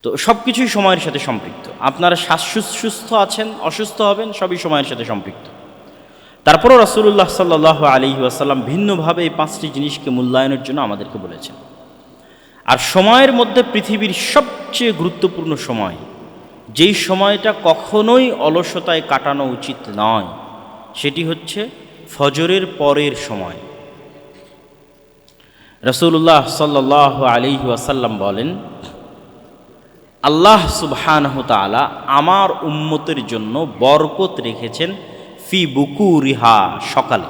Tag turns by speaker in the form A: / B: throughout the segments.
A: তো সব কিছুই সময়ের সাথে সম্পৃক্ত। আপনারা সুস্থ আছেন, অসুস্থ হবেন, সবই সময়ের সাথে সম্পৃক্ত। তারপরও রাসূলুল্লাহ সাল্লাল্লাহু আলাইহি ওয়াসাল্লাম ভিন্নভাবে এই 5টি জিনিসকে মূল্যায়নের জন্য আমাদেরকে বলেছেন। আর সময়ের মধ্যে পৃথিবীর সবচেয়ে গুরুত্বপূর্ণ সময়, যেই সময়টা কখনোই অলসতায় কাটানো উচিত নয়, সেটি হচ্ছে ফজরের পরের সময়। রাসূলুল্লাহ সাল্লাল্লাহু আলাইহি ওয়াসাল্লাম বলেন, আল্লাহ সুবহানাহু তাআলা আমার উম্মতের জন্য বরকত রেখেছেন ফি বুকুরিহা, সকালে।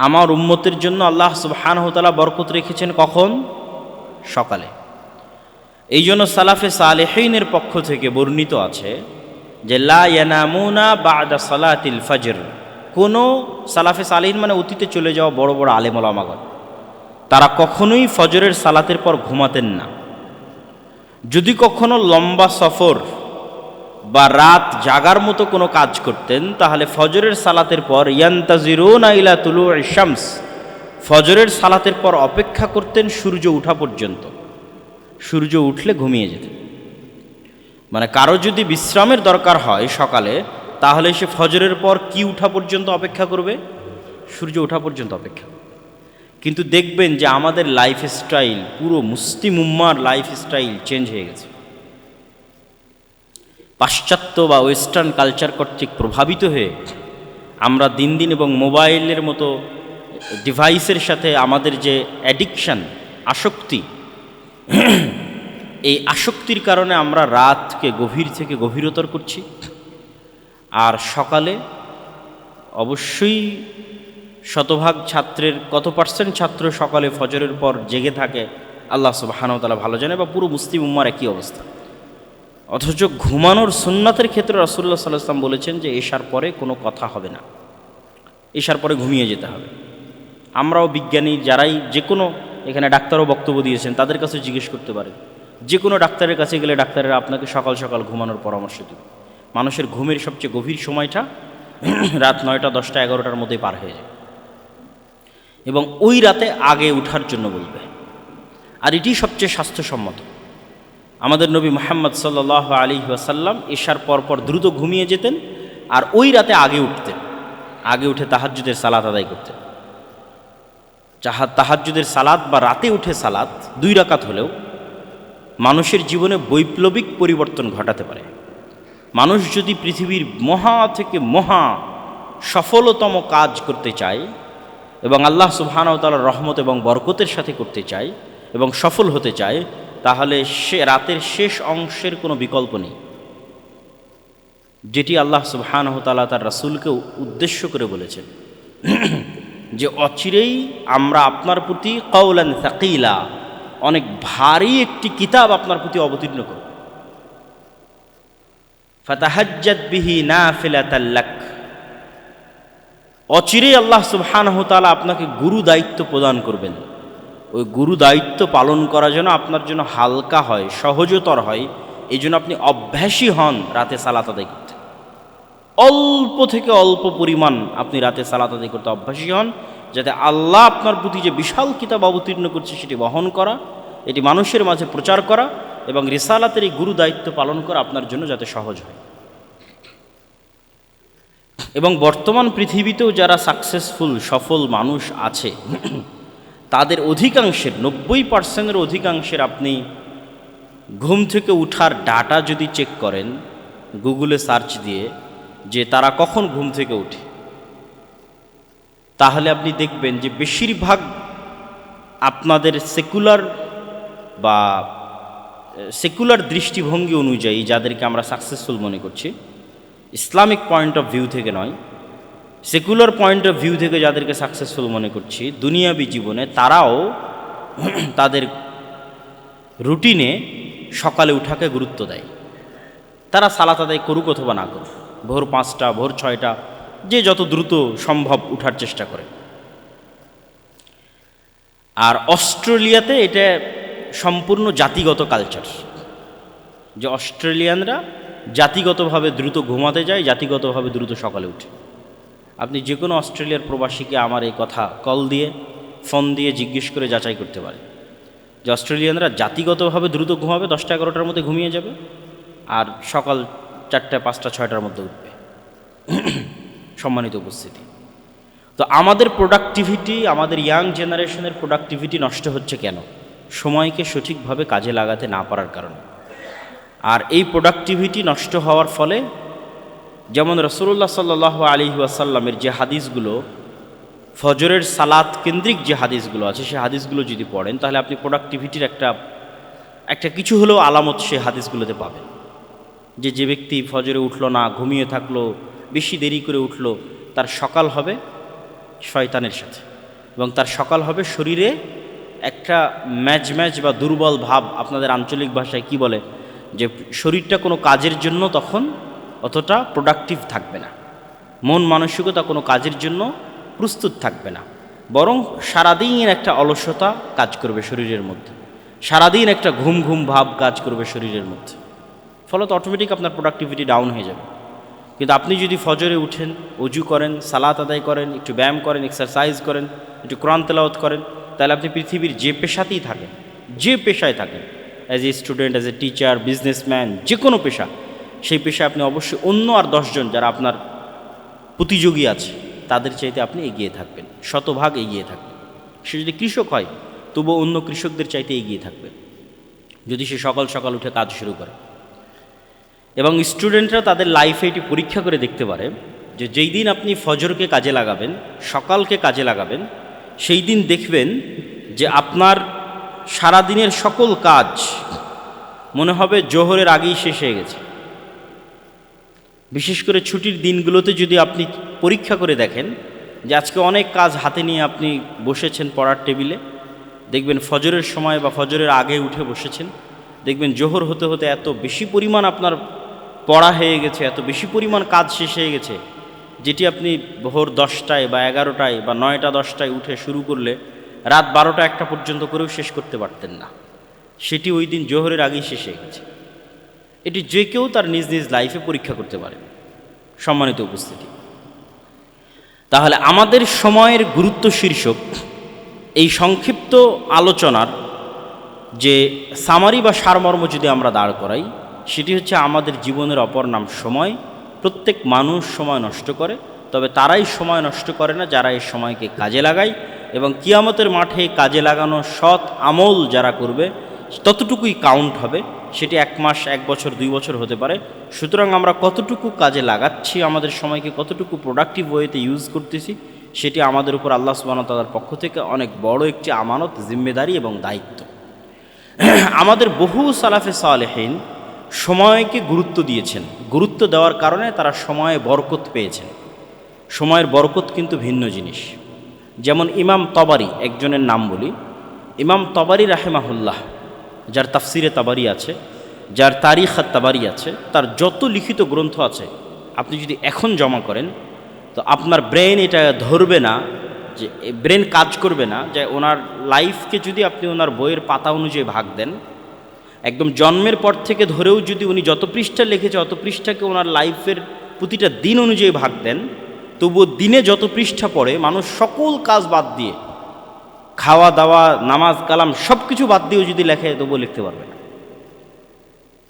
A: আমার উম্মতের জন্য আল্লাহ সুবহানাহু তাআলা বরকত রেখেছেন কখন? সকালে। এই জন্য সালাফে সালেহিনের পক্ষ থেকে বর্ণিত আছে যে লা ইয়ানামুনা বা'দা সালাতিল ফজর। কোনো সালাফে সালেহিন মানে অতীতে চলে যাওয়া বড় বড় আলেম ওলামাগণ, তারা কখনোই ফজরের সালাতের পর ঘুমাতেন না। যদি কখনো লম্বা সফর বা রাত জাগার মতো কোনো কাজ করতেন, তাহলে ফজরের সালাতের পর ইয়ান্তাজিরুনা ইলা তুলুই শামস, ফজরের সালাতের পর অপেক্ষা করতেন সূর্য ওঠা পর্যন্ত। সূর্য উঠলে ঘুমিয়ে যেতেন। মানে কারো যদি বিশ্রামের দরকার হয় সকালে, তাহলে সে ফজরের পর কি উঠা পর্যন্ত অপেক্ষা করবে? সূর্য ওঠা পর্যন্ত অপেক্ষা। কিন্তু দেখবেন যে আমাদের লাইফস্টাইল, পুরো মুসলিম উম্মার লাইফস্টাইল চেঞ্জ হয়ে গেছে। পাশ্চাত্য বা ওয়েস্টার্ন কালচার কর্তৃক প্রভাবিত হয়ে আমরা দিন দিন এবং মোবাইলের মতো ডিভাইসের সাথে আমাদের যে অ্যাডিকশান, আসক্তি, এই আসক্তির কারণে আমরা রাতকে গভীর থেকে গভীরতর করছি। আর সকালে অবশ্যই শতভাগ ছাত্রের কত পার্সেন্ট ছাত্র সকালে ফজরের পর জেগে থাকে আল্লাহ সুবহানাহু ওয়া তাআলা ভালো জানে, বা পুরো মুসলিম উম্মার একই অবস্থা। অথচ ঘুমানোর সুন্নাতের ক্ষেত্রে রাসূলুল্লাহ সাল্লাল্লাহু আলাইহি ওয়াসাল্লাম বলেছেন যে এশার পরে কোনো কথা হবে না, এশার পরে ঘুমিয়ে যেতে হবে। আমরাও বিজ্ঞানী যারাই, যে কোনো, এখানে ডাক্তারও বক্তব্য দিয়েছেন, তাদের কাছে জিজ্ঞেস করতে পারেন। যে কোনো ডাক্তারের কাছে গেলে ডাক্তারেরা আপনাকে সকাল সকাল ঘুমানোর পরামর্শ দেবে। মানুষের ঘুমের সবচেয়ে গভীর সময়টা রাত 9টা, 10টা, 11টার মধ্যে পার হয়ে যায়, এবং ওই রাতে আগে উঠার জন্য বলবে। আর এটি সবচেয়ে স্বাস্থ্যসম্মত। আমাদের নবী মুহাম্মদ সাল্লাল্লাহু আলাইহি ওয়াসাল্লাম এশার পরপর দ্রুত ঘুমিয়ে যেতেন, আর ওই রাতে আগে উঠতেন। আগে উঠে তাহাজ্জুদের সালাত আদায় করতেন। তাহাজ্জুদের সালাত বা রাতে উঠে সালাত 2 রাকাত হলেও মানুষের জীবনে বৈপ্লবিক পরিবর্তন ঘটাতে পারে। মানুষ যদি পৃথিবীর মহা থেকে মহা সফলতম কাজ করতে চায় এবং আল্লাহ সুবহানাহু ওয়া তাআলার রহমত এবং বরকতের সাথে করতে চায় এবং সফল হতে চায়, তাহলে সে রাতের শেষ অংশের কোনো বিকল্প নেই, যেটি আল্লাহ সুবহানাহু ওয়া তাআলা তার রাসূলকে উদ্দেশ্য করে বলেছেন যে অচিরেই আমরা আপনার প্রতি কাওলান সাকিলা, অনেক ভারী একটি কিতাব আপনার প্রতি অবতীর্ণ করব। ফাতাহাজ্জাত বিহি নাফিলাতাল লাক, অচিরেই আল্লাহ সুবহানাহু ওয়া তাআলা আপনাকে গুরু দায়িত্ব প্রদান করবেন। ওই গুরু দায়িত্ব পালন করার জন্য আপনার জন্য হালকা হয়, সহজতর হয়, এই জন্য আপনি অভ্যাসী হন রাতে সালাত আদায় করতে। অল্প থেকে অল্প পরিমাণ আপনি রাতে সালাত আদায় করতে অভ্যাসী হন, যাতে আল্লাহ আপনার প্রতি যে বিশাল কিতাব অবতীর্ণ করছে সেটি বহন করা, এটি মানুষের মাঝে প্রচার করা এবং রিসালাতের এই গুরু দায়িত্ব পালন করা আপনার জন্য যাতে সহজ হয়। এবং বর্তমান পৃথিবীতেও যারা সাকসেসফুল, সফল মানুষ আছে, তাদের অধিকাংশের 90% অধিকাংশের আপনি ঘুম থেকে উঠার ডাটা যদি চেক করেন গুগলে সার্চ দিয়ে, যে তারা কখন ঘুম থেকে উঠে, তাহলে আপনি দেখবেন যে বেশিরভাগ আপনাদের সেকুলার দৃষ্টিভঙ্গি অনুযায়ী যাদেরকে আমরা সাকসেসফুল মনে করছি, ইসলামিক পয়েন্ট অফ ভিউ থেকে নয়, সেকুলার পয়েন্ট অফ ভিউ থেকে যাদেরকে সাকসেসফুল মনে করছি দুনিয়াবী জীবনে, তারাও তাদের রুটিনে সকালে উঠাকে গুরুত্ব দেয়। তারা সালাত আদায় করুক অথবা না করুক, ভোর 5টা, ভোর 6টা, যে যত দ্রুত সম্ভব উঠার চেষ্টা করে। আর অস্ট্রেলিয়াতে এটা সম্পূর্ণ জাতিগত কালচার, যে অস্ট্রেলিয়ানরা জাতিগতভাবে দ্রুত ঘুমাতে যায়, জাতিগতভাবে দ্রুত সকালে উঠে। আপনি যে কোনো অস্ট্রেলিয়ার প্রবাসীকে আমার এই কথা কল দিয়ে, ফোন দিয়ে জিজ্ঞেস করে যাচাই করতে পারেন। যে অস্ট্রেলিয়ানরা জাতিগতভাবে দ্রুত ঘুমাবে, 10টা-11টার মধ্যে ঘুমিয়ে যাবে, আর সকাল 4টা 5টা 6টার মধ্যে উঠবে। সম্মানিত উপস্থিতি, তো আমাদের প্রোডাক্টিভিটি, আমাদের ইয়াং জেনারেশনের প্রোডাক্টিভিটি নষ্ট হচ্ছে কেন? সময়কে সঠিকভাবে কাজে লাগাতে না পারার কারণে। আর এই প্রোডাক্টিভিটি নষ্ট হওয়ার ফলে, যেমন রাসূলুল্লাহ সাল্লাল্লাহু আলাইহি ওয়াসাল্লামের যে হাদিসগুলো, ফজরের সালাত কেন্দ্রিক যে হাদিসগুলো আছে, সেই হাদিসগুলো যদি পড়েন তাহলে আপনি প্রোডাক্টিভিটির একটা কিছু হলেও আলামত সেই হাদিসগুলোতে পাবেন। যে ব্যক্তি ফজরে উঠলো না, ঘুমিয়ে থাকলো, বেশি দেরি করে উঠলো, তার সকাল হবে শয়তানের সাথে, এবং তার সকাল হবে শরীরে একটা ম্যাজ বা দুর্বল ভাব, আপনাদের আঞ্চলিক ভাষায় কি বলে, যে শরীরটা কোনো কাজের জন্য তখন অতটা প্রোডাক্টিভ থাকবে না, মন মানসিকতা কোনো কাজের জন্য প্রস্তুত থাকবে না, বরং সারাদিন একটা অলসতা কাজ করবে শরীরের মধ্যে, সারাদিন একটা ঘুম ঘুম ভাব কাজ করবে শরীরের মধ্যে, ফলত অটোমেটিক আপনার প্রোডাক্টিভিটি ডাউন হয়ে যাবে। কিন্তু আপনি যদি ফজরে উঠেন, অজু করেন, সালাত আদায় করেন, একটু ব্যায়াম করেন, এক্সারসাইজ করেন, একটু কোরআন তেলাওয়াত করেন, তাহলে আপনি পৃথিবীর যে পেশাতেই থাকেন, যে পেশায় থাকেন, as a student, as a teacher, businessman, যে কোনো পেশা, সেই পেশায় আপনি অবশ্যই অন্য আর 10 জন যারা আপনার প্রতিযোগী আছে তাদের চাইতে আপনি এগিয়ে থাকবেন, শতভাগ এগিয়ে থাকবেন। সে যদি কৃষক হয় তবুও অন্য কৃষকদের চাইতে এগিয়ে থাকবেন যদি সে সকাল সকাল উঠে কাজ শুরু করে। এবং স্টুডেন্টরা তাদের লাইফে এটি পরীক্ষা করে দেখতে পারে যে যেই দিন আপনি ফজরকে কাজে লাগাবেন, সকালকে কাজে লাগাবেন, সেই দিন দেখবেন যে আপনার সারাদিনের সকল কাজ মনে হবে জোহরের আগেই শেষ হয়ে গেছে। বিশেষ করে ছুটির দিনগুলোতে যদি আপনি পরীক্ষা করে দেখেন যে আজকে অনেক কাজ হাতে নিয়ে আপনি বসেছেন পড়ার টেবিলে, দেখবেন ফজরের সময় বা ফজরের আগে উঠে বসেছেন, দেখবেন জোহর হতে হতে এত বেশি পরিমাণ আপনার পড়া হয়ে গেছে, এত বেশি পরিমাণ কাজ শেষ হয়ে গেছে, যেটি আপনি ভোর 10টায় বা 11টায় বা 9টা 10টায় উঠে শুরু করলে রাত 12টা 1টা পর্যন্ত করেও শেষ করতে পারতেন না, সেটি ওই দিন জোহরের আগেই শেষ হয়ে গেছে। এটি যে কেউ তার নিজ নিজ লাইফে পরীক্ষা করতে পারে। সম্মানিত উপস্থিতি, তাহলে আমাদের সময়ের গুরুত্ব শীর্ষক এই সংক্ষিপ্ত আলোচনার যে সামারি বা সারমর্ম যদি আমরা দাঁড় করাই, সেটি হচ্ছে আমাদের জীবনের অপর নাম সময়। প্রত্যেক মানুষ সময় নষ্ট করে, তবে তারাই সময় নষ্ট করে না যারা এই সময়কে কাজে লাগায়, এবং কিয়ামতের মাঠে কাজে লাগানো সৎ আমল যারা করবে ততটুকুই কাউন্ট হবে, সেটি 1 মাস 1 বছর 2 বছর হতে পারে। সুতরাং আমরা কতটুকু কাজে লাগাচ্ছি, আমাদের সময়কে কতটুকু প্রোডাক্টিভ ওয়েতে ইউজ করতেছি, সেটি আমাদের উপর আল্লাহ সুবহানাহু ওয়া তাআলার পক্ষ থেকে অনেক বড় একটি আমানত, জিম্মেদারি এবং দায়িত্ব। আমাদের বহু সালাফে সালেহিন সময়কে গুরুত্ব দিয়েছেন, গুরুত্ব দেওয়ার কারণে তারা সময়ে বরকত পেয়েছেন। সময়ের বরকত কিন্তু ভিন্ন জিনিস। যেমন ইমাম তবারি, একজনের নাম বলি, ইমাম তবারি রাহেমাহুল্লাহ, যার তাফসিরে তাবারি আছে, যার তারিখ তাবারি আছে, তার যত লিখিত গ্রন্থ আছে আপনি যদি এখন জমা করেন তো আপনার ব্রেন এটা ধরবে না, যে ব্রেন কাজ করবে না যে ওনার লাইফকে যদি আপনি ওনার বইয়ের পাতা অনুযায়ী ভাগ দেন, একদম জন্মের পর থেকে ধরেও যদি উনি যত পৃষ্ঠা লিখেছে অত পৃষ্ঠাকে ওনার লাইফের প্রতিটা দিন অনুযায়ী ভাগ দেন, তবুও দিনে যত পৃষ্ঠা পড়ে মানুষ সকল কাজ বাদ দিয়ে, খাওয়া দাওয়া, নামাজ কালাম সব কিছু বাদ দিয়েও যদি লেখে তবুও লিখতে পারবে না।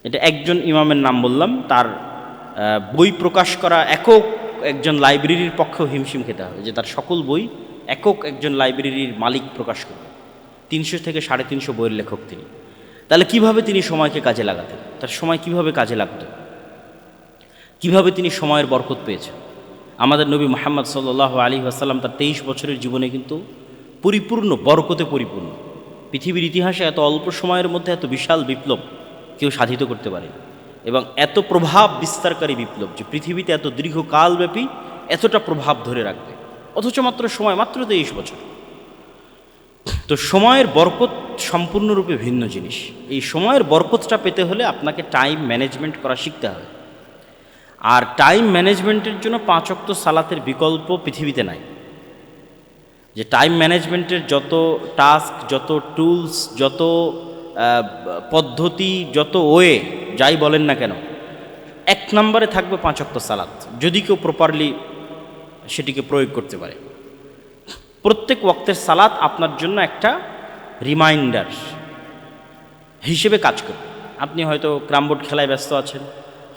A: এটা একজন ইমামের নাম বললাম, তার বই প্রকাশ করা একক একজন লাইব্রেরির পক্ষেও হিমশিম খেতে হবে যে তার সকল বই একক একজন লাইব্রেরির মালিক প্রকাশ করবে। 300 থেকে 350 বইয়ের লেখক তিনি। তাহলে কিভাবে তিনি সময়কে কাজে লাগাতেন, তার সময় কিভাবে কাজে লাগতো, কিভাবে তিনি সময়ের বরকত পেয়েছেন? আমাদের নবী মুহাম্মদ সাল্লাল্লাহু আলাইহি ওয়াসাল্লাম তার 23 বছরের জীবনে কিন্তু পরিপূর্ণ বরকতে পরিপূর্ণ। পৃথিবীর ইতিহাসে এত অল্প সময়ের মধ্যে এত বিশাল বিপ্লব কেউ সাধিত করতে পারে, এবং এত প্রভাব বিস্তারকারী বিপ্লব যে পৃথিবীতে এত দীর্ঘকালব্যাপী এতটা প্রভাব ধরে রাখবে, অথচ মাত্র 23 বছর। তো সময়ের বরকত সম্পূর্ণরূপে ভিন্ন জিনিস। এই সময়ের বরকতটা পেতে হলে আপনাকে টাইম ম্যানেজমেন্ট করা শিখতে হবে। আর টাইম ম্যানেজমেন্টের জন্য 5 ওয়াক্ত সালাতের বিকল্প পৃথিবীতে নাই। যে টাইম ম্যানেজমেন্টের যত টাস্ক, যত টুলস, যত পদ্ধতি, যত ওয়ে যাই বলেন না কেন, 1 নম্বরে থাকবে 5 ওয়াক্ত সালাত, যদি কেউ প্রপারলি সেটিকে প্রয়োগ করতে পারে। প্রত্যেক ওয়াক্তের সালাত আপনার জন্য একটা রিমাইন্ডার, হিসেবে কাজ করবে। আপনি হয়তো ক্যারাম বোর্ড খেলায় ব্যস্ত আছেন,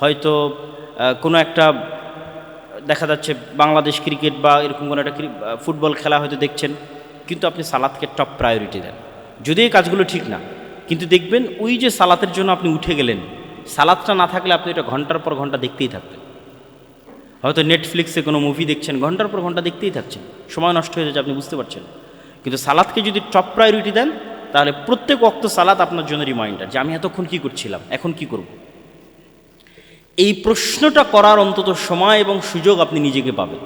A: হয়তো কোনো একটা দেখা যাচ্ছে বাংলাদেশ ক্রিকেট বা এরকম কোনো একটা ফুটবল খেলা হয়তো দেখছেন, কিন্তু আপনি সালাতকে টপ প্রায়োরিটি দেন। যদি এই কাজগুলো ঠিক না, কিন্তু দেখবেন ওই যে সালাতের জন্য আপনি উঠে গেলেন, সালাতটা না থাকলে আপনি এটা ঘন্টার পর ঘন্টা দেখতেই থাকবেন। হয়তো নেটফ্লিক্সে কোনো মুভি দেখছেন, ঘন্টার পর ঘন্টা দেখতেই থাকছেন, সময় নষ্ট হয়ে যাচ্ছে, আপনি বুঝতে পারছেন। কিন্তু সালাতকে যদি টপ প্রায়োরিটি দেন, তাহলে প্রত্যেক ওয়াক্ত সালাত আপনার জন্য রিমাইন্ডার যে আমি এতক্ষণ কী করছিলাম, এখন কি করব। এই প্রশ্নটা করার অন্তত সময় এবং সুযোগ আপনি নিজেকে পাবেন।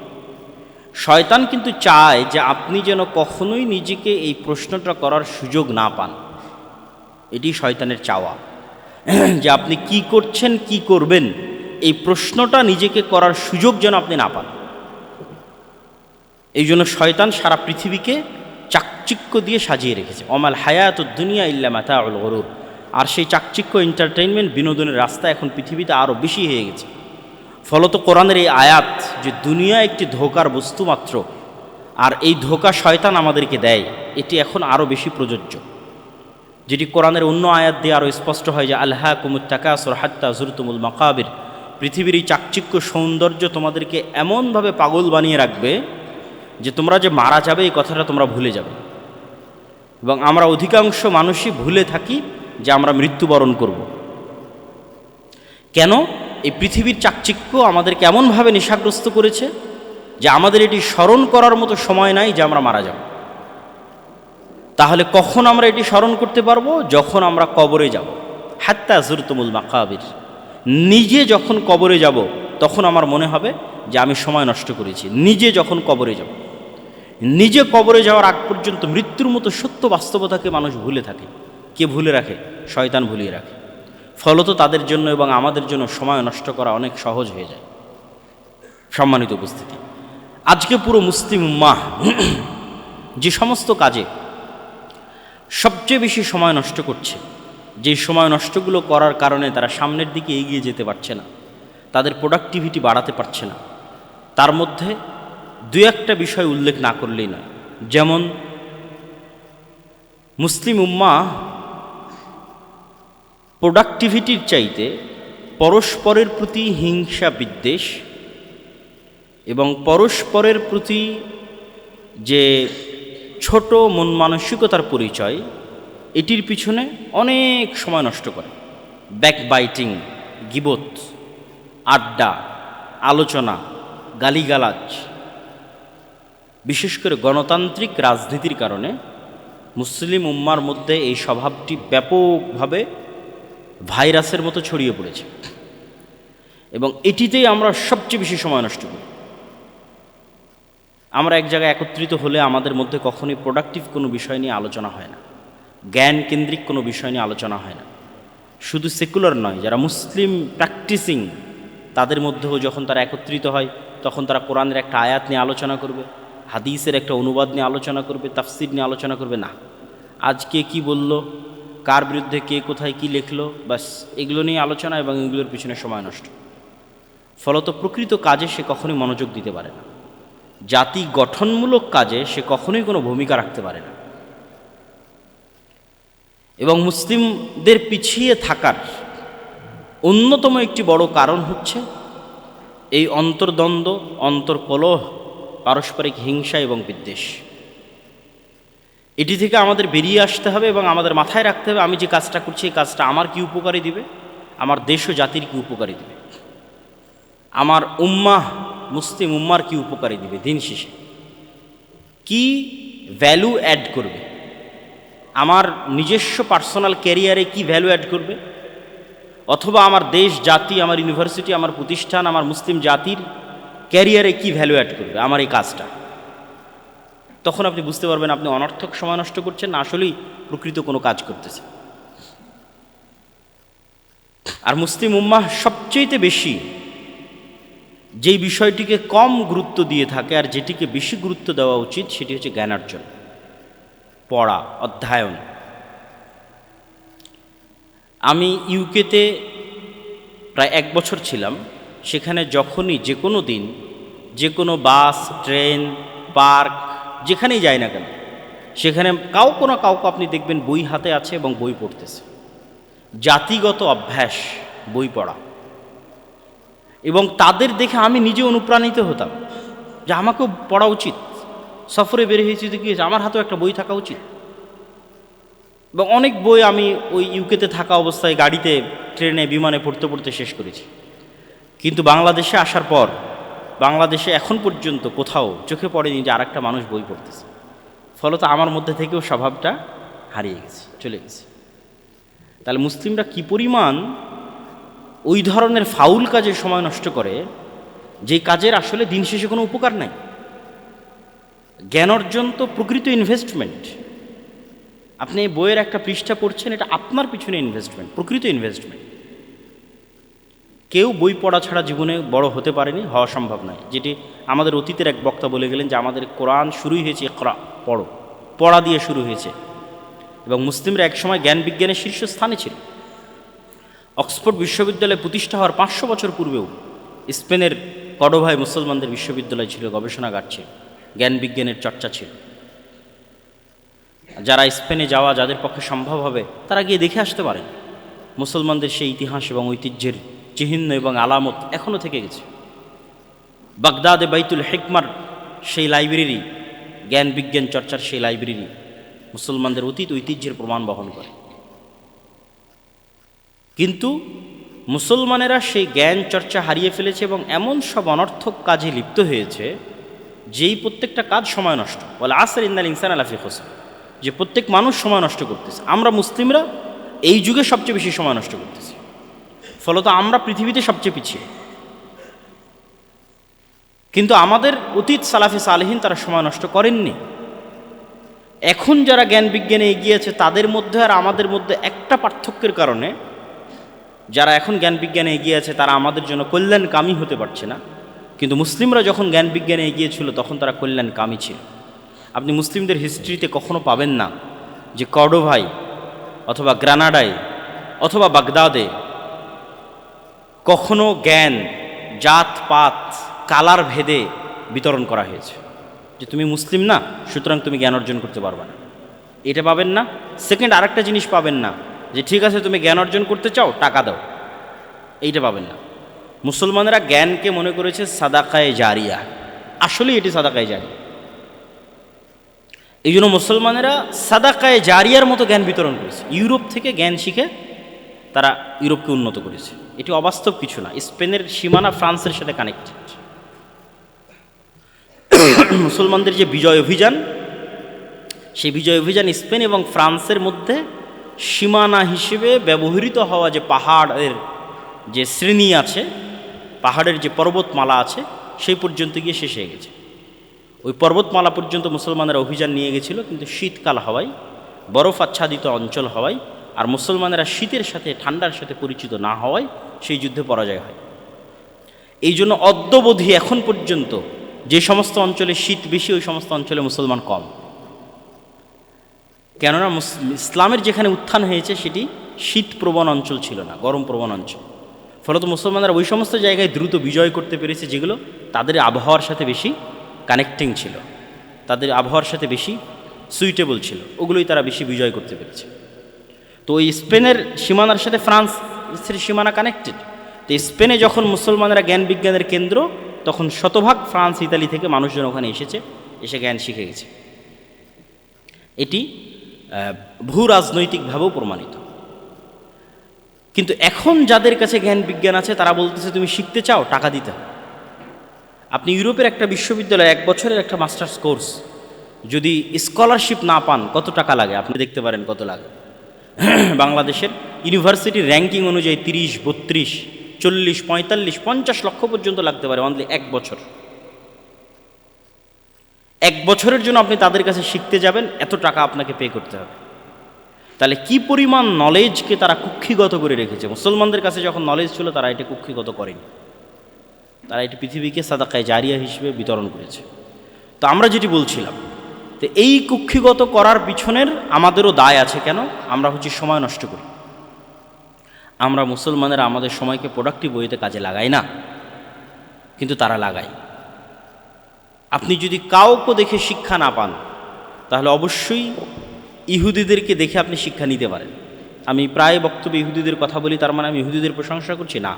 A: শয়তান কিন্তু চায় যে আপনি যেন কখনোই নিজেকে এই প্রশ্নটা করার সুযোগ না পান। এটি শয়তানের চাওয়া, যে আপনি কি করছেন, কি করবেন, এই প্রশ্নটা নিজেকে করার সুযোগ যেন আপনি না পান। এই জন্য শয়তান সারা পৃথিবীকে চাকচিক্য দিয়ে সাজিয়ে রেখেছে। অমাল হায়াতুদ দুনিয়া ইল্লা মাতাউল গুরুর। আর সেই চাকচিক্য, এন্টারটেইনমেন্ট, বিনোদনের রাস্তা এখন পৃথিবীতে আরও বেশি হয়ে গেছে। ফলত কোরআনের এই আয়াত যে দুনিয়া একটি ধোঁকার বস্তু মাত্র, আর এই ধোঁকা শয়তান আমাদেরকে দেয়, এটি এখন আরও বেশি প্রযোজ্য। যেটি কোরআনের অন্য আয়াত দিয়ে আরও স্পষ্ট হয় যে আলহাকুমুত তাকাসুর হাত্তা যুরতুমুল মাকাবির। পৃথিবীর এই চাকচিক্য সৌন্দর্য তোমাদেরকে এমনভাবে পাগল বানিয়ে রাখবে যে তোমরা যে মারা যাবে এই কথাটা তোমরা ভুলে যাবে। এবং আমরা অধিকাংশ মানুষই ভুলে থাকি যে আমরা মৃত্যুবরণ করব। কেন? এই পৃথিবীর চাকচিক্য আমাদেরকে এমনভাবে নেশাগ্রস্ত করেছে যে আমাদের এটি স্মরণ করার মতো সময় নাই যে আমরা মারা যাব। তাহলে কখন আমরা এটি স্মরণ করতে পারবো? যখন আমরা কবরে যাব। হাত্তা যুরতুমুল মাকাবির। নিজে যখন কবরে যাব তখন আমার মনে হবে যে আমি সময় নষ্ট করেছি। নিজে যখন কবরে যাব, নিজে কবরে যাওয়ার আগ পর্যন্ত মৃত্যুর মতো সত্য বাস্তবতাকে মানুষ ভুলে থাকে। কে ভুলে রাখে? শয়তান ভুলিয়ে রাখে। ফলত তাদের জন্য এবং আমাদের জন্য সময় নষ্ট করা অনেক সহজ হয়ে যায়। সম্মানিত উপস্থিতি, আজকে পুরো মুসলিম উম্মাহ যে সমস্ত কাজে সবচেয়ে বেশি সময় নষ্ট করছে, যে সময় নষ্টগুলো করার কারণে তারা সামনের দিকে এগিয়ে যেতে পারছে না, তাদের প্রোডাক্টিভিটি বাড়াতে পারছে না, তার মধ্যে দু একটা বিষয় উল্লেখ না করলেই নয়। যেমন মুসলিম উম্মাহ প্রোডাক্টিভিটির চাইতে পরস্পরের প্রতি হিংসা বিদ্বেষ এবং পরস্পরের প্রতি যে ছোট মন মানসিকতার পরিচয়, এটির পিছনে অনেক সময় নষ্ট করে। ব্যাকবাইটিং, গিবত, আড্ডা, আলোচনা, গালিগালাজ, বিশেষ করে গণতান্ত্রিক রাজনীতির কারণে মুসলিম উম্মার মধ্যে এই স্বভাবটি ব্যাপকভাবে ভাইরাসের মতো ছড়িয়ে পড়েছে এবং এটিতেই আমরা সবচেয়ে বেশি সময় নষ্ট করি। আমরা এক জায়গায় একত্রিত হলে আমাদের মধ্যে কখনোই প্রোডাক্টিভ কোনো বিষয় নিয়ে আলোচনা হয় না, জ্ঞান কেন্দ্রিক কোনো বিষয় নিয়ে আলোচনা হয় না। শুধু সেকুলার নয়, যারা মুসলিম প্র্যাকটিসিং তাদের মধ্যেও যখন তারা একত্রিত হয় তখন তারা কোরআনের একটা আয়াত নিয়ে আলোচনা করবে, হাদিসের একটা অনুবাদ নিয়ে আলোচনা করবে, তাফসির নিয়ে আলোচনা করবে না। আজকে কি বলল, কার বিরুদ্ধে কে কোথায় কি লিখলো, বাস এগুলো নিয়ে আলোচনা এবং এগুলোর পিছনে সময় নষ্ট। ফলত প্রকৃত কাজে সে কখনোই মনোযোগ দিতে পারে না, জাতি গঠনমূলক কাজে সে কখনোই কোনো ভূমিকা রাখতে পারে না। এবং মুসলিমদের পিছিয়ে থাকার অন্যতম একটি বড় কারণ হচ্ছে এই অন্তর্দ্বন্দ্ব, অন্তর্কলহ, পারস্পরিক হিংসা এবং বিদ্বেষ। এটি থেকে আমাদের বেরিয়ে আসতে হবে এবং আমাদের মাথায় রাখতে হবে আমি যে কাজটা করছি এই কাজটা আমার কি উপকারী দিবে, আমার দেশ ও জাতির কি উপকারী দিবে, আমার উম্মাহ মুসলিম উম্মার কি উপকারী দিবে, দিন শেষে কি ভ্যালু অ্যাড করবে, আমার নিজস্ব পার্সোনাল ক্যারিয়ারে কি ভ্যালু অ্যাড করবে, অথবা আমার দেশ জাতি, আমার ইউনিভার্সিটি, আমার প্রতিষ্ঠান, আমার মুসলিম জাতির ক্যারিয়ারে কি ভ্যালু অ্যাড করবে আমার এই কাজটা। তখন আপনি বুঝতে পারবেন আপনি অনর্থক সময় নষ্ট করছেন না আসলেই প্রকৃত কোনো কাজ করতেছে। আর মুসলিম উম্মাহ সবচেয়ে বেশি যেই বিষয়টিকে কম গুরুত্ব দিয়ে থাকে আর যেটিকে বেশি গুরুত্ব দেওয়া উচিত সেটি হচ্ছে জ্ঞানার্জন, পড়া, অধ্যয়ন। আমি ইউকেতে প্রায় 1 বছর ছিলাম। সেখানে যখনই যে কোনো দিন যে কোনো বাস, ট্রেন, পার্ক, যেখানেই যাই না কেন সেখানে কাউকে না কাউকে আপনি দেখবেন বই হাতে আছে এবং বই পড়তেছে। জাতিগত অভ্যাস বই পড়া, এবং তাদের দেখে আমি নিজে অনুপ্রাণিত হতাম যে আমাকেও পড়া উচিত। সফরে বের হয়েছি তো কি হয়েছে, আমার হাতেও একটা বই থাকা উচিত। এবং অনেক বই আমি ওই ইউকেতে থাকা অবস্থায় গাড়িতে, ট্রেনে, বিমানে পড়তে পড়তে শেষ করেছি। কিন্তু বাংলাদেশে আসার পর বাংলাদেশে এখন পর্যন্ত কোথাও চোখে পড়েনি যে আরেকটা মানুষ বই পড়তেছে। ফলত আমার মধ্যে থেকেও স্বভাবটা হারিয়ে গেছে, চলে গেছে। তাহলে মুসলিমরা কি পরিমাণ ওই ধরনের ফাউল কাজে সময় নষ্ট করে, যে কাজের আসলে দিন শেষে কোনো উপকার নাই। জ্ঞান অর্জন তো প্রকৃত ইনভেস্টমেন্ট। আপনি এই বইয়ের একটা পৃষ্ঠা পড়ছেন, এটা আপনার পিছনে ইনভেস্টমেন্ট, প্রকৃত ইনভেস্টমেন্ট। কেউ বই পড়া ছাড়া জীবনে বড় হতে পারেনি, হওয়া সম্ভব নয়। যেটি আমাদের অতীতের এক বক্তা বলে গেলেন যে আমাদের কোরআন শুরুই হয়েছে ইকরা, পড়ো, পড়া দিয়ে শুরু হয়েছে। এবং মুসলিমরা একসময় জ্ঞান বিজ্ঞানের শীর্ষস্থানে ছিল। অক্সফোর্ড বিশ্ববিদ্যালয় প্রতিষ্ঠা হওয়ার 500 বছর পূর্বেও স্পেনের কর্ডোভায় মুসলমানদের বিশ্ববিদ্যালয় ছিল, গবেষণাগার ছিল, জ্ঞান বিজ্ঞানের চর্চা ছিল। যারা স্পেনে যাওয়া, যাদের পক্ষে সম্ভব হবে, তারা গিয়ে দেখে আসতে পারেন। মুসলমানদের সেই ইতিহাস এবং ঐতিহ্যের চিহ্ন এবং আলামত এখনও থেকে গেছে। বাগদাদে বাইতুল হিকমার সেই লাইব্রেরি, জ্ঞান বিজ্ঞান চর্চার সেই লাইব্রেরি মুসলমানদের অতীত ঐতিহ্যের প্রমাণ বহন করে। কিন্তু মুসলমানেরা সেই জ্ঞান চর্চা হারিয়ে ফেলেছে এবং এমন সব অনর্থক কাজে লিপ্ত হয়েছে যেই প্রত্যেকটা কাজ সময় নষ্ট। বলে আসর ইন্নাল ইনসান আলা ফি খুসর, যে প্রত্যেক মানুষ সময় নষ্ট করতেছে। আমরা মুসলিমরা এই যুগে সবচেয়ে বেশি সময় নষ্ট করতেছি, ফলত আমরা পৃথিবীতে সবচেয়ে পিছিয়ে। কিন্তু আমাদের অতীত সালাফে সালেহিন তারা সময় নষ্ট করেননি। এখন যারা জ্ঞান বিজ্ঞানে এগিয়েছে তাদের মধ্যে আর আমাদের মধ্যে একটা পার্থক্যের কারণে যারা এখন জ্ঞান বিজ্ঞানে এগিয়ে আছে তারা আমাদের জন্য কল্যাণকামী হতে পারছে না। কিন্তু মুসলিমরা যখন জ্ঞান বিজ্ঞানে এগিয়েছিল তখন তারা কল্যাণকামী ছিল। আপনি মুসলিমদের হিস্ট্রিতে কখনো পাবেন না যে কর্ডোভায় অথবা গ্রানাডায় অথবা বাগদাদে কখনো জ্ঞান জাতপাত কালার ভেদে বিতরণ করা হয়েছে যে তুমি মুসলিম না সুতরাং তুমি জ্ঞান অর্জন করতে পারবে না, এটা পাবেন না। সেকেন্ড, আরেকটা জিনিস পাবেন না যে ঠিক আছে তুমি জ্ঞান অর্জন করতে চাও, টাকা দাও, এইটা পাবেন না। মুসলমানেরা জ্ঞানকে মনে করেছে সাদাকায়ে জারিয়া, আসলে এটি সাদাকায়ে জারিয়া। এই জন্য মুসলমানেরা সাদাকায়ে জারিয়ার মতো জ্ঞান বিতরণ করেছে। ইউরোপ থেকে জ্ঞান শিখে তারা ইউরোপকে উন্নত করেছে। এটি অবাস্তব কিছু না। স্পেনের সীমানা ফ্রান্সের সাথে কানেক্টেড। মুসলমানদের যে বিজয় অভিযান, সেই বিজয় অভিযান স্পেন এবং ফ্রান্সের মধ্যে সীমানা হিসেবে ব্যবহৃত হওয়া যে পাহাড়ের যে শ্রেণী আছে, পাহাড়ের যে পর্বতমালা আছে, সেই পর্যন্ত গিয়ে শেষ হয়ে গেছে। ওই পর্বতমালা পর্যন্ত মুসলমানেরা অভিযান নিয়ে গেছিল, কিন্তু শীতকাল হওয়ায়, বরফ আচ্ছাদিত অঞ্চল হওয়ায় আর মুসলমানেরা শীতের সাথে ঠান্ডার সাথে পরিচিত না হওয়ায় সেই যুদ্ধে পরাজয় হয়। এই জন্য অদ্যবধি এখন পর্যন্ত যে সমস্ত অঞ্চলে শীত বেশি ওই সমস্ত অঞ্চলে মুসলমান কম। কেননা ইসলামের যেখানে উত্থান হয়েছে সেটি শীতপ্রবণ অঞ্চল ছিল না, গরম প্রবণ অঞ্চল। ফলত মুসলমানরা ওই সমস্ত জায়গায় দ্রুত বিজয় করতে পেরেছে যেগুলো তাদের আবহাওয়ার সাথে বেশি কানেক্টিং ছিল, তাদের আবহাওয়ার সাথে বেশি সুইটেবল ছিল, ওগুলোই তারা বেশি বিজয় করতে পেরেছে। তো ওই স্পেনের সীমানার সাথে ফ্রান্সের সীমানা কানেক্টেড। তো স্পেনে যখন মুসলমানেরা জ্ঞান বিজ্ঞানের কেন্দ্র, তখন শতভাগ ফ্রান্স ইতালি থেকে মানুষজন ওখানে এসেছে, এসে জ্ঞান শিখে গেছে। এটি ভূ রাজনৈতিকভাবেও প্রমাণিত। কিন্তু এখন যাদের কাছে জ্ঞান বিজ্ঞান আছে তারা বলতেছে তুমি শিখতে চাও, টাকা দিতে হবে। আপনি ইউরোপের একটা বিশ্ববিদ্যালয়ে 1 বছরের একটা মাস্টার্স কোর্স যদি স্কলারশিপ না পান কত টাকা লাগে আপনি দেখতে পারেন কত লাগে। বাংলাদেশের ইউনিভার্সিটির র্যাঙ্কিং অনুযায়ী 30, 32, 40, 45, 50 লক্ষ পর্যন্ত লাগতে পারে অনলি 1 বছর। 1 বছরের জন্য আপনি তাদের কাছে শিখতে যাবেন, এত টাকা আপনাকে পে করতে হবে। তাহলে কি পরিমাণ নলেজকে তারা কুক্ষিগত করে রেখেছে। মুসলমানদের কাছে যখন নলেজ ছিল তারা এটা কুক্ষিগত করেনি, তারা এটি পৃথিবীকে সাদাকায়ে জারিয়া হিসেবে বিতরণ করেছে। তো আমরা যেটি বলছিলাম, তো এই কুক্ষিগত করার পিছনের আমাদেরও দায় আছে। কেন? আমরা সময় নষ্ট করি। আমরা মুসলমানেরা আমাদের সময়কে প্রোডাক্টিভ ওয়েতে কাজে লাগাই না, কিন্তু তারা লাগায়। আপনি যদি কাউকে দেখে শিক্ষা না পান তাহলে অবশ্যই ইহুদিদেরকে দেখে আপনি শিক্ষা নিতে পারেন। আমি প্রায় বক্তব্যে ইহুদিদের কথা বলি, তার মানে আমি ইহুদিদের প্রশংসা করছি না।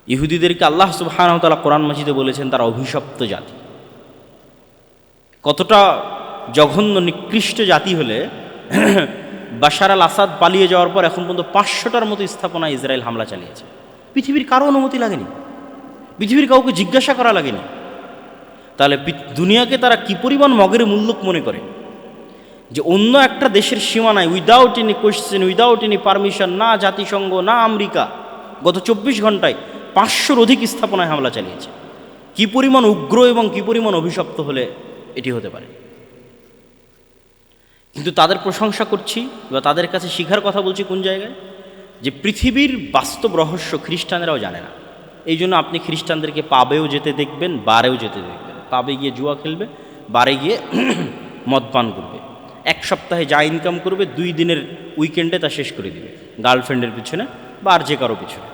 A: ইহুদিদেরকে আল্লাহ সুবহানাহু ওয়া তাআলা কোরআন মাজিদে বলেছেন তারা অভিশপ্ত জাতি। কতটা জঘন্য নিকৃষ্ট জাতি হলে বাশার আল আসাদ পালিয়ে যাওয়ার পর এখন পর্যন্ত 500টার মতো স্থাপনায় ইসরায়েল হামলা চালিয়েছে। পৃথিবীর কারো অনুমতি লাগেনি, পৃথিবীর কাউকে জিজ্ঞাসা করা লাগেনি। তাহলে দুনিয়াকে তারা কি পরিমাণ মগের মুল্লুক মনে করে যে অন্য একটা দেশের সীমানায় without any question, without any permission, না জাতিসংঘ না আমেরিকা, গত 24 ঘন্টায় 500-র অধিক স্থাপনায় হামলা চালিয়েছে। কি পরিমাণ উগ্র এবং কি পরিমাণ অভিশপ্ত হলে এটি হতে পারে। কিন্তু তাদের প্রশংসা করছি বা তাদের কাছে শিখার কথা বলছি কোন জায়গায়, যে পৃথিবীর বাস্তব রহস্য খ্রিস্টানেরাও জানে না। এই জন্য আপনি খ্রিস্টানদেরকে পাবেও যেতে দেখবেন, বারেও যেতে দেখবেন। পাবে গিয়ে জুয়া খেলবে, বারে গিয়ে মদ পান করবে, 1 সপ্তাহে যা ইনকাম করবে 2 দিনের উইকেন্ডে তা শেষ করে দিবে গার্লফ্রেন্ডের পিছনে বা আর যে কারো পিছনে।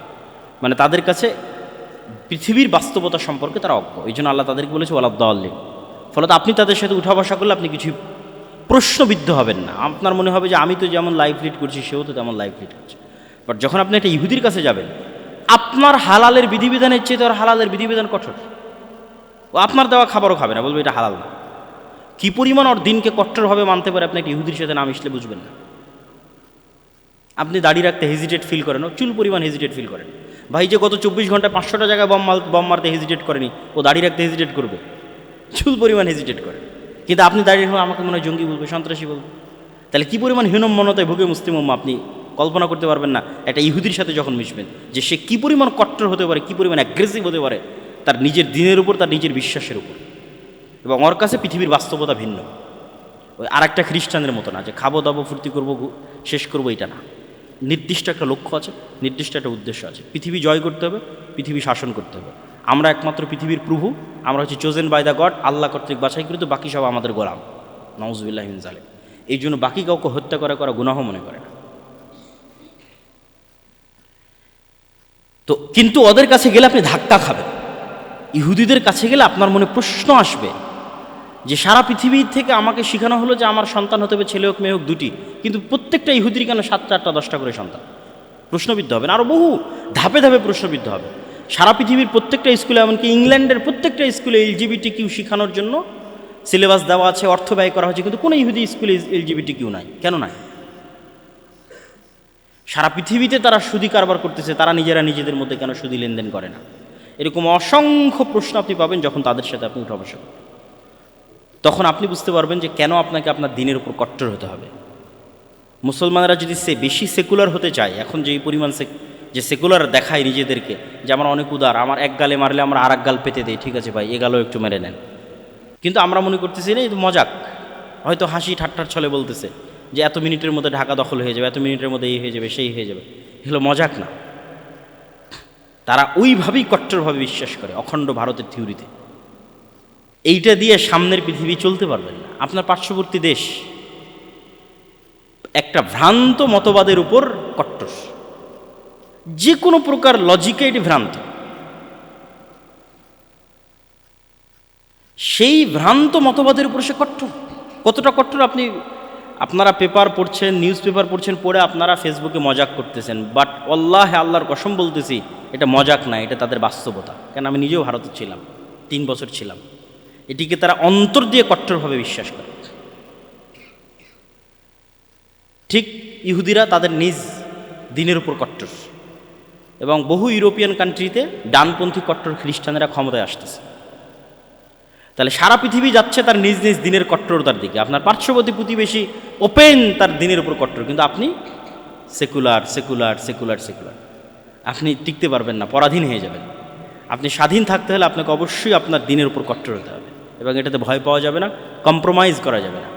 A: মানে তাদের কাছে পৃথিবীর বাস্তবতা সম্পর্কে তারা অজ্ঞ। এই জন্য আল্লাহ তাদেরকে বলেছে ওয়ালাদ্দাল্লিন। ফলত আপনি তাদের সাথে উঠা বসা করলে আপনি কিছু প্রশ্নবিদ্ধ হবেন না। আপনার মনে হবে যে আমি তো যেমন লাইফ লিড করছি সেও তো তেমন লাইফ লিড করছে। বাট যখন আপনি একটা ইহুদির কাছে যাবেন, আপনার হালালের বিধিবিধানের চেয়ে তো হালালের বিধিবিধান কঠোর। ও আপনার দেওয়া খাবারও খাবে না, বলবে এটা হালাল না। কি পরিমাণ ওর দিনকে কট্টরভাবে মানতে পারে আপনি একটা ইহুদির সাথে না মিশলে বুঝবেন না। আপনি দাঁড়িয়ে রাখতে হেজিটেট ফিল করেন, ও চুল পরিমাণ হেজিটেট ফিল করেন। ভাই যে গত 24 ঘন্টায় 500টা জায়গায় বম মারতে হেজিটেট করেনি, ও দাঁড়িয়ে রাখতে হেজিটেট করবে, চুল পরিমাণ হেজিটেট করে। কিন্তু আপনি দাঁড়িয়ে হলে আমাকে মনে হয় জঙ্গি বলবে, সন্ত্রাসী বলবে। তাহলে কি পরিমাণ হীনম্মনতায় ভুগে মুসলিম উম্মাহ আপনি কল্পনা করতে পারবেন না একটা ইহুদির সাথে যখন মিশবেন, যে সে কি পরিমাণ কট্টর হতে পারে, কি পরিমাণ অ্যাগ্রেসিভ হতে পারে তার নিজের দিনের উপর, তার নিজের বিশ্বাসের উপর। এবং ওর কাছে পৃথিবীর বাস্তবতা ভিন্ন। ওই আর একটা খ্রিস্টানদের মতো না যে খাবো দাবো ফুর্তি করবো শেষ করবো, এটা না। নির্দিষ্ট একটা লক্ষ্য আছে, নির্দিষ্ট একটা উদ্দেশ্য আছে। পৃথিবী জয় করতে হবে, পৃথিবী শাসন করতে হবে। আমরা একমাত্র পৃথিবীর প্রভু, আমরা হচ্ছে চোজেন বাই দ্য গড, আল্লাহ কর্তৃক বাছাইকৃত, বাকি সব আমাদের গোলাম। নাউজুবিল্লাহি মিন যালিক। এই জন্য বাকি কাউকে হত্যা করা গুনাহ মনে করে না। তো কিন্তু ওদের কাছে গেলে আপনি ধাক্কা খাবেন। ইহুদিদের কাছে গেলে আপনার মনে প্রশ্ন আসবে যে সারা পৃথিবী থেকে আমাকে শেখানো হলো যে আমার সন্তান হতে হবে, ছেলে হোক মেয়ে হোক দুটি, কিন্তু প্রত্যেকটা ইহুদির কেন 7টা 8টা 10টা করে সন্তান? প্রশ্নবিদ্ধ হবেন, আরও বহু ধাপে ধাপে প্রশ্নবিদ্ধ হবে। সারা পৃথিবীর প্রত্যেকটা স্কুলে, এমনকি ইংল্যান্ডের প্রত্যেকটা স্কুলে LGBTQ শেখানোর জন্য সিলেবাস দেওয়া আছে, অর্থ ব্যয় করা হচ্ছে, কিন্তু কোনো ইহুদি স্কুলে LGBTQ নাই। কেন নাই? সারা পৃথিবীতে তারা সুদি কারবার করতেছে, তারা নিজেরা নিজেদের মধ্যে কেন সুদি লেনদেন করে না? এরকম অসংখ্য প্রশ্ন আপনি পাবেন যখন তাদের সাথে আপনি উঠা বসা করবেন। তখন আপনি বুঝতে পারবেন যে কেন আপনাকে আপনার দিনের উপর কট্টর হতে হবে। মুসলমানরা যদি বেশি সেকুলার হতে চায়, এখন যে এই পরিমাণ যে সেকুলার দেখায় নিজেদেরকে যে আমরা অনেক উদার, আমার এক গালে মারলে আমরা আর এক গাল পেতে দিই, ঠিক আছে ভাই এ গালও একটু মেরে নেন। কিন্তু আমরা মনে করতেছি না, এই তো মজাক, হয়তো হাসি ঠাট্টার ছলে বলতেছে যে এত মিনিটের মধ্যে ঢাকা দখল হয়ে যাবে, এত মিনিটের মধ্যে এই হয়ে যাবে, সেই হয়ে যাবে। এগুলো মজাক না। তারা ওইভাবেই কট্টরভাবে বিশ্বাস করে অখণ্ড ভারতের থিওরিতে। এইটা দিয়ে সামনের পৃথিবী চলতে পারবেন না। আপনার পার্শ্ববর্তী দেশ একটা ভ্রান্ত মতবাদের উপর কট্টর, যে কোনো প্রকার লজিকে এটি ভ্রান্ত। সেই ভ্রান্ত মতবাদের উপর সে কট্টর। কতটা কট্টর আপনারা পেপার পড়ছেন, নিউজ পেপার পড়ছেন, পড়ে আপনারা ফেসবুকে মজাক করতেছেন, বাট আল্লাহর কসম বলতেছি এটা মজাক না, এটা তাদের বাস্তবতা। কেন আমি নিজেও ভারতে ছিলাম, 3 বছর ছিলাম। এটিকে তারা অন্তর দিয়ে কট্টরভাবে বিশ্বাস করে। ঠিক ইহুদিরা তাদের নিজ দিনের উপর কট্টর, এবং বহু ইউরোপিয়ান কান্ট্রিতে ডানপন্থী কট্টর খ্রিস্টানেরা ক্ষমতায় আসতেছে। তাহলে সারা পৃথিবী যাচ্ছে তার নিজ নিজ দিনের কট্টরতার দিকে। আপনার পার্শ্ববর্তী প্রতিবেশী ওপেন তার দিনের উপর কট্টর, কিন্তু আপনি সেকুলার সেকুলার সেকুলার সেকুলার। আপনি টিকতে পারবেন না, পরাধীন হয়ে যাবেন। আপনি স্বাধীন থাকতে হলে আপনাকে অবশ্যই আপনার দিনের উপর কট্টর হতে হবে, এবং এটাতে ভয় পাওয়া যাবে না, কম্প্রোমাইজ করা যাবে না।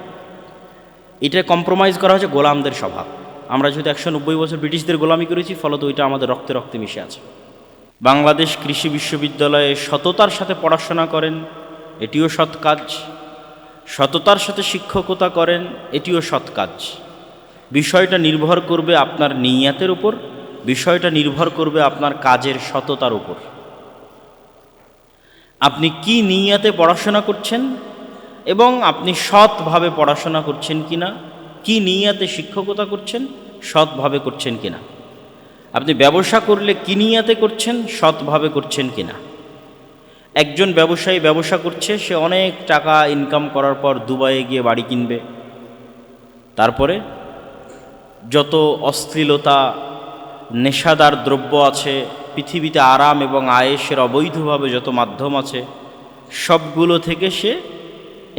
A: এটা কম্প্রোমাইজ করা হচ্ছে গোলামদের স্বভাব। আমরা যেহেতু 190 বছর ব্রিটিশদের গোলামি করেছি, ফলত ওইটা আমাদের রক্তে রক্তে মিশে আছে। বাংলাদেশ কৃষি বিশ্ববিদ্যালয়ে সততার সাথে পড়াশোনা করেন, এটিও সৎ কাজ। সততার সাথে শিক্ষকতা করেন, এটিও সৎ কাজ। বিষয়টা নির্ভর করবে আপনার নিয়াতের উপর, বিষয়টা নির্ভর করবে আপনার কাজের সততার উপর। আপনি কি নিয়াতে পড়াশোনা করছেন এবং আপনি সৎভাবে পড়াশোনা করছেন কিনা, কি নিয়াতে শিক্ষকতা করছেন, সৎভাবে করছেন কিনা। আপনি ব্যবসা করলে কি নিয়াতে করছেন, সৎভাবে করছেন কিনা। একজন ব্যবসায়ী ব্যবসা করছে, সে অনেক টাকা ইনকাম করার পর দুবাইয়ে গিয়ে বাড়ি কিনবে, তারপরে যত অশ্লীলতা নেশাদার দ্রব্য আছে পৃথিবীতে, আরাম এবং আয়েশের অবৈধভাবে যত মাধ্যম আছে, সবগুলো থেকে সে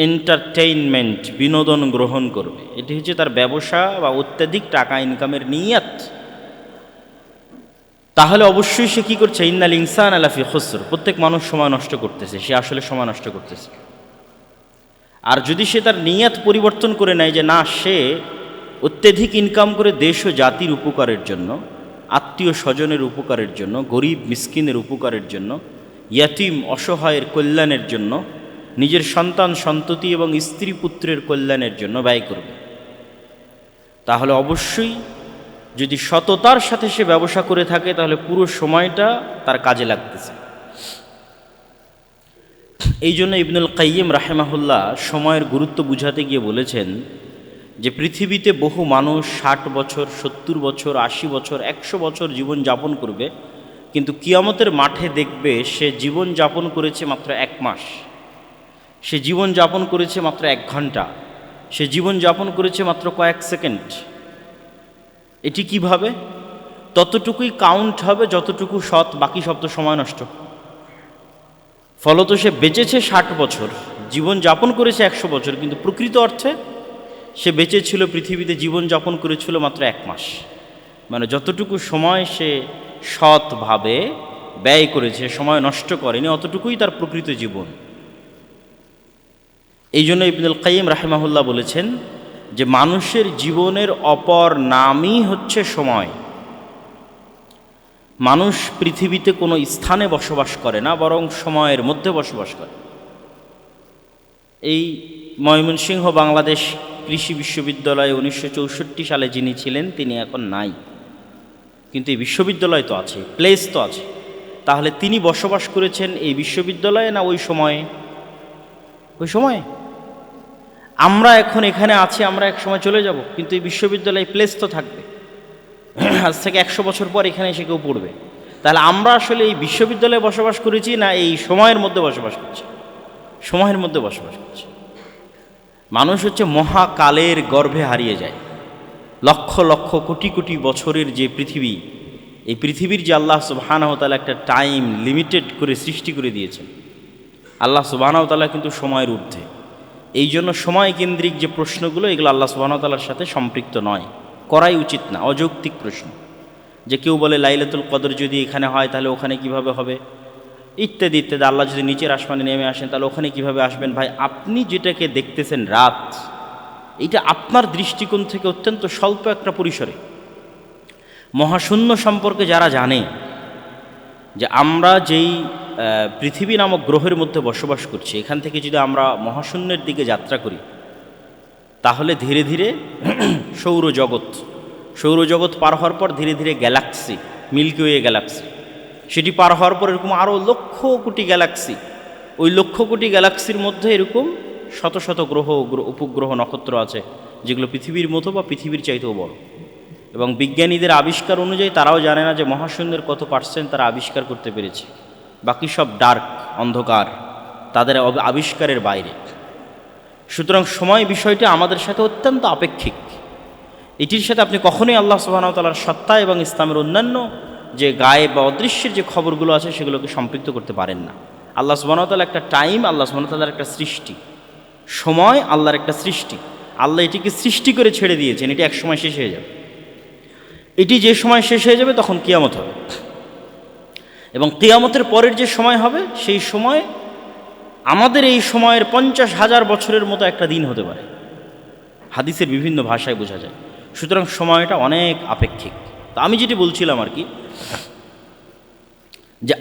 A: এন্টারটেইনমেন্ট, বিনোদন গ্রহণ করবে। এটি হচ্ছে তার ব্যবসা বা অত্যাধিক টাকা ইনকামের নিয়াত। তাহলে অবশ্যই সে কী করছে, ইন্নাল ইনসান আলাফি খুসর, প্রত্যেক মানুষ সময় নষ্ট করতেছে, সে আসলে সময় নষ্ট করতেছে। আর যদি সে তার নিয়াত পরিবর্তন করে নেয় যে না, সে অত্যধিক ইনকাম করে দেশ ও জাতির উপকারের জন্য, আত্মীয় স্বজনের উপকারের জন্য, গরিব মিসকিনের উপকারের জন্য, ইয়াতিম অসহায়ের কল্যাণের জন্য, নিজের সন্তান সন্ততি এবং স্ত্রী পুত্রের কল্যাণের জন্য ব্যয় করবে, তাহলে অবশ্যই যদি সততার সাথে সে ব্যবসা করে থাকে তাহলে পুরো সময়টা তার কাজে লাগতেছে। এই জন্য ইবনুল কাইয়িম রাহিমাহুল্লাহ সময়ের গুরুত্ব বুঝাতে গিয়ে বলেছেন যে পৃথিবীতে বহু মানুষ 60 বছর, 70 বছর, 80 বছর, 100 বছর জীবন যাপন করবে, কিন্তু কিয়ামতের মাঠে দেখবে সে জীবন যাপন করেছে মাত্র 1 মাস, সে জীবন যাপন করেছে মাত্র 1 ঘন্টা, সে জীবন যাপন করেছে মাত্র কয়েক সেকেন্ড। এটি কিভাবে? ততটুকুই কাউন্ট হবে যতটুকু সৎ, বাকি সব তো সময় নষ্ট। ফলত সে বেঁচেছে 60 বছর, জীবন যাপন করেছে 100 বছর, কিন্তু প্রকৃত অর্থে সে বেঁচে ছিল, পৃথিবীতে জীবন যাপন করেছিল মাত্র 1 মাস। মানে যতটুকু সময় সে সৎভাবে ব্যয় করেছে, সময় নষ্ট করেনি, অতটুকুই তার প্রকৃত জীবন। এই জন্য ইবনুল কাইয়িম রাহিমাহুল্লাহ বলেছেন যে মানুষের জীবনের অপর নামই হচ্ছে সময়। মানুষ পৃথিবীতে কোনো স্থানে বসবাস করে না, বরং সময়ের মধ্যে বসবাস করে। এই ময়মনসিংহ বাংলাদেশ কৃষি বিশ্ববিদ্যালয়ে 1964 সালে যিনি ছিলেন তিনি এখন নাই, কিন্তু এই বিশ্ববিদ্যালয় তো আছে, প্লেস তো আছে। তাহলে তিনি বসবাস করেছেন এই বিশ্ববিদ্যালয়ে না ওই সময়ে? ওই সময়ে। আমরা এখন এখানে আছি, আমরা এক সময় চলে যাব, কিন্তু এই বিশ্ববিদ্যালয় প্লেস তো থাকবে। আজ থেকে 100 বছর পর এখানে এসে কেউ পড়বে। তাহলে আমরা আসলে এই বিশ্ববিদ্যালয়ে বসবাস করেছি না এই সময়ের মধ্যে বসবাস করছি? সময়ের মধ্যে বসবাস করছি। মানুষ হচ্ছে মহাকালের গর্ভে হারিয়ে যায়। লক্ষ লক্ষ কোটি কোটি বছরের যে পৃথিবী, এই পৃথিবীর যে আল্লাহ সুবহানাহু ওয়া তাআলা একটা টাইম লিমিটেড করে সৃষ্টি করে দিয়েছেন, আল্লাহ সুবহানাহু ওয়া তাআলা কিন্তু সময়ের ঊর্ধ্বে। এই জন্য সময় কেন্দ্রিক যে প্রশ্নগুলো, এগুলো আল্লাহ সুবহানাহু ওয়া তাআলার সাথে সম্পৃক্ত নয়, করাই উচিত না, অযৌক্তিক প্রশ্ন। যে কেউ বলে লাইলাতুল কদর যদি এখানে হয় তাহলে ওখানে কিভাবে হবে, ইত্যাদি ইত্যাদি। আল্লাহ যদি নিচের আসমানে নেমে আসেন তাহলে ওখানে কিভাবে আসবেন? ভাই, আপনি যেটাকে দেখতেছেন রাত, এটা আপনার দৃষ্টিকোণ থেকে অত্যন্ত স্বল্প একটা পরিসরে। মহাশূন্য সম্পর্কে যারা জানে যে আমরা যেই পৃথিবী নামক গ্রহের মধ্যে বসবাস করছি, এখান থেকে যদি আমরা মহাশূন্যের দিকে যাত্রা করি তাহলে ধীরে ধীরে সৌরজগৎ পার হওয়ার পর ধীরে ধীরে গ্যালাক্সি, মিল্কি ওয়ে গ্যালাক্সি, সেটি পার হওয়ার পর এরকম আরও লক্ষ কোটি গ্যালাক্সি, ওই লক্ষ কোটি গ্যালাক্সির মধ্যে এরকম শত শত গ্রহ, উপগ্রহ, নক্ষত্র আছে যেগুলো পৃথিবীর মতো বা পৃথিবীর চাইতেও বড়। এবং বিজ্ঞানীদের আবিষ্কার অনুযায়ী তারাও জানে না যে মহাশূন্যের কত পার্সেন্ট তারা আবিষ্কার করতে পেরেছে, বাকি সব ডার্ক, অন্ধকার, তাদের আবিষ্কারের বাইরে। সুতরাং সময় বিষয়টি আমাদের সাথে অত্যন্ত আপেক্ষিক। এটির সাথে আপনি কখনোই আল্লাহ সুবহানাহু ওয়া তাআলার সত্তা এবং ইসলামের অন্যান্য যে গায়েব বা অদৃশ্যের যে খবরগুলো আছে সেগুলোকে সম্পৃক্ত করতে পারেন না। আল্লাহ সুবহানাহু ওয়া তাআলা একটা টাইম, আল্লাহ সুবহানাহু ওয়া তাআলার একটা সৃষ্টি, সময় আল্লাহর একটা সৃষ্টি। আল্লাহ এটিকে সৃষ্টি করে ছেড়ে দিয়েছেন, এটি এক সময় শেষ হয়ে যাবে। এটি যে সময় শেষ হয়ে যাবে তখন কিয়ামত হবে, এবং কিয়ামতের পরের যে সময় হবে সেই সময় আমাদের এই সময়ের 50,000 বছরের মতো একটা দিন হতে পারে। হাদিসের বিভিন্ন ভাষায় বোঝা যায়। সুতরাং সময়টা অনেক আপেক্ষিক। তো আমি যেটি বলছিলাম আর কি, যে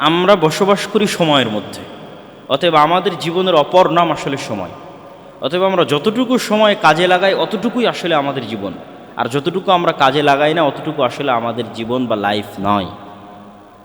A: আমরা বসবাস করি সময়ের মধ্যে, অতএব আমাদের জীবনের অপর নাম আসলে সময়। অতএব আমরা যতটুকু সময় কাজে লাগাই অতটুকুই আসলে আমাদের জীবন, আর যতটুকু আমরা কাজে লাগাই না অতটুকু আসলে আমাদের জীবন বা লাইফ নয়।